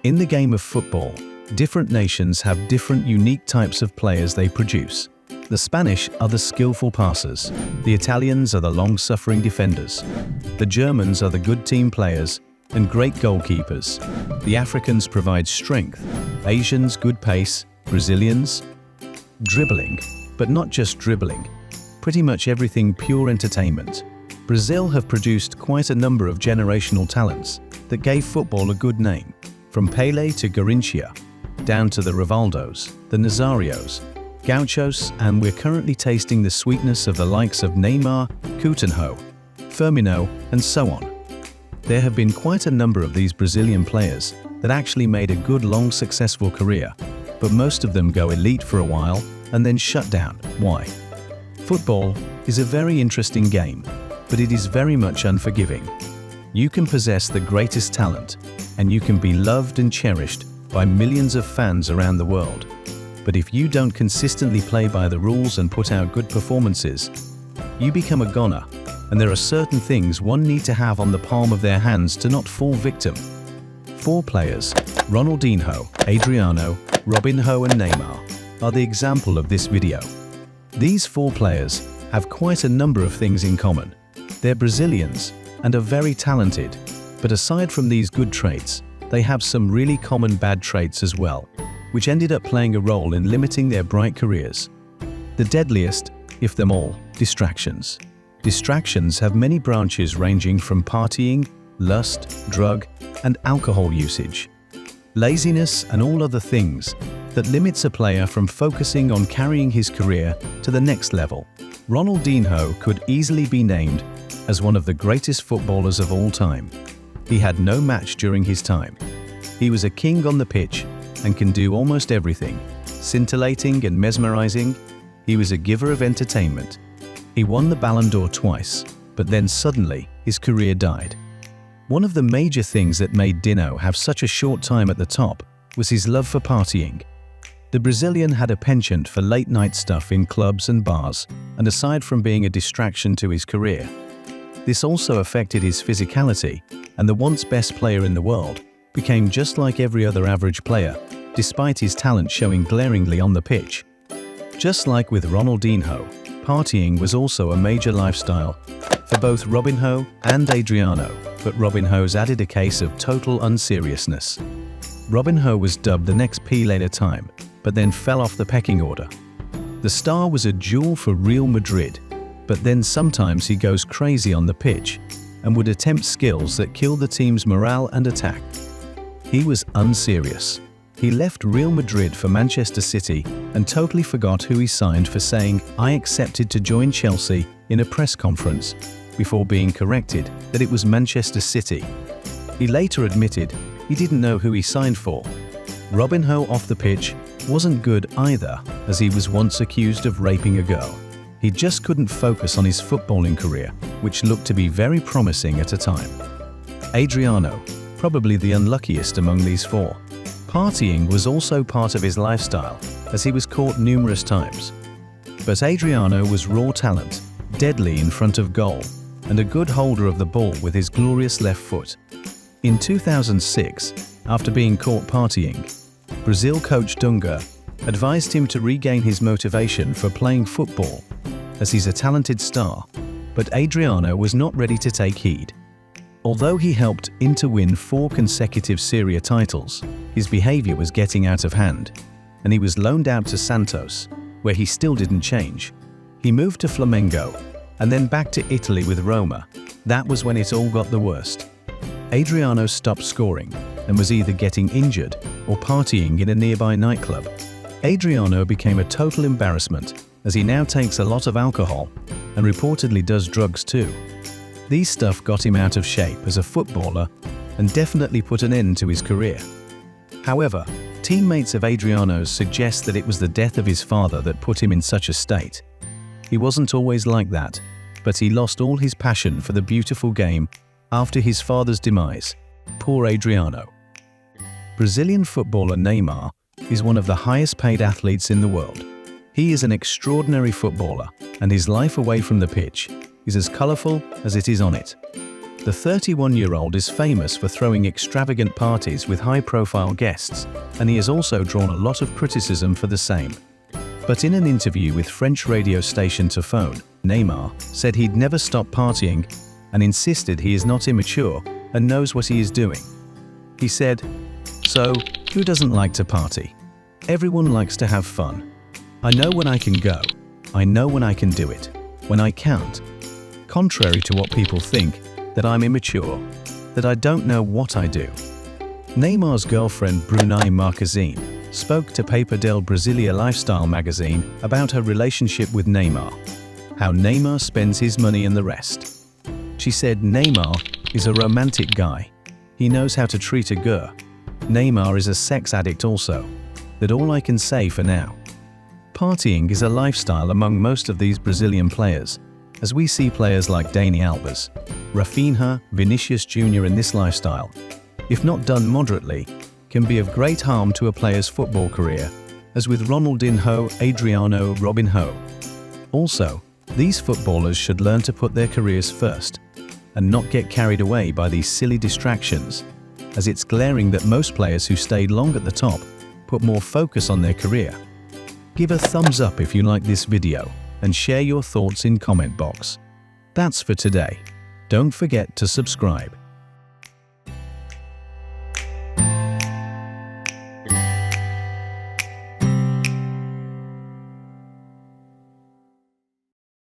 In the game of football, different nations have different unique types of players they produce. The Spanish are the skillful passers, the Italians are the long-suffering defenders, the Germans are the good team players and great goalkeepers, the Africans provide strength, Asians good pace, Brazilians dribbling, but not just dribbling, pretty much everything pure entertainment. Brazil have produced quite a number of generational talents that gave football a good name, from Pele to Garrinchia, down to the Rivaldos, the Nazarios, Gauchos, and we're currently tasting the sweetness of the likes of Neymar, Coutinho, Firmino, and so on. There have been quite a number of these Brazilian players that actually made a good long successful career, but most of them go elite for a while and then shut down. Why? Football is a very interesting game, but it is very much unforgiving. You can possess the greatest talent, and you can be loved and cherished by millions of fans around the world. But if you don't consistently play by the rules and put out good performances, you become a goner, and there are certain things one needs to have on the palm of their hands to not fall victim. 4 players, Ronaldinho, Adriano, Robinho and Neymar, are the example of this video. These 4 players have quite a number of things in common. They're Brazilians and are very talented, but aside from these good traits, they have some really common bad traits as well, which ended up playing a role in limiting their bright careers. The deadliest, if them all, distractions. Distractions have many branches ranging from partying, lust, drug, and alcohol usage, laziness and all other things that limits a player from focusing on carrying his career to the next level. Ronaldinho could easily be named as one of the greatest footballers of all time. He had no match during his time. He was a king on the pitch and can do almost everything. Scintillating and mesmerizing, he was a giver of entertainment. He won the Ballon d'Or twice, but then suddenly his career died. One of the major things that made Dino have such a short time at the top was his love for partying. The Brazilian had a penchant for late-night stuff in clubs and bars, and aside from being a distraction to his career, this also affected his physicality, and the once best player in the world became just like every other average player, despite his talent showing glaringly on the pitch. Just like with Ronaldinho, partying was also a major lifestyle for both Robinho and Adriano, but Robinho's added a case of total unseriousness. Robinho was dubbed the next Pele at a time, but then fell off the pecking order. The star was a jewel for Real Madrid, but then sometimes he goes crazy on the pitch and would attempt skills that kill the team's morale and attack. He was unserious. He left Real Madrid for Manchester City and totally forgot who he signed for saying, "I accepted to join Chelsea" in a press conference, before being corrected that it was Manchester City. He later admitted he didn't know who he signed for. Robinho off the pitch wasn't good either, as he was once accused of raping a girl. He just couldn't focus on his footballing career, which looked to be very promising at a time. Adriano, probably the unluckiest among these 4. Partying was also part of his lifestyle, as he was caught numerous times. But Adriano was raw talent, deadly in front of goal, and a good holder of the ball with his glorious left foot. In 2006, after being caught partying, Brazil coach Dunga advised him to regain his motivation for playing football, as he's a talented star, but Adriano was not ready to take heed. Although he helped Inter win 4 consecutive Serie A titles, his behavior was getting out of hand, and he was loaned out to Santos, where he still didn't change. He moved to Flamengo, and then back to Italy with Roma. That was when it all got the worst. Adriano stopped scoring, and was either getting injured or partying in a nearby nightclub. Adriano became a total embarrassment, as he now takes a lot of alcohol, and reportedly does drugs too. These stuff got him out of shape as a footballer and definitely put an end to his career. However, teammates of Adriano's suggest that it was the death of his father that put him in such a state. He wasn't always like that, but he lost all his passion for the beautiful game after his father's demise. Poor Adriano. Brazilian footballer Neymar is one of the highest paid athletes in the world. He is an extraordinary footballer, and his life away from the pitch is as colourful as it is on it. The 31-year-old is famous for throwing extravagant parties with high-profile guests, and he has also drawn a lot of criticism for the same. But in an interview with French radio station Tofone, Neymar said he'd never stop partying and insisted he is not immature and knows what he is doing. He said, "So, who doesn't like to party? Everyone likes to have fun. I know when I can go. I know when I can do it. When I can't. Contrary to what people think, that I'm immature, that I don't know what I do." Neymar's girlfriend Brunei Marquezine spoke to Paper del Brasilia lifestyle magazine about her relationship with Neymar, how Neymar spends his money and the rest. She said Neymar is a romantic guy. He knows how to treat a girl. Neymar is a sex addict also. That all I can say for now. Partying is a lifestyle among most of these Brazilian players, as we see players like Dani Alves, Rafinha, Vinicius Jr. in this lifestyle, if not done moderately, can be of great harm to a player's football career, as with Ronaldinho, Adriano, Robinho. Also, these footballers should learn to put their careers first, and not get carried away by these silly distractions, as it's glaring that most players who stayed long at the top put more focus on their career. Give a thumbs up if you like this video, and share your thoughts in comment box. That's for today. Don't forget to subscribe.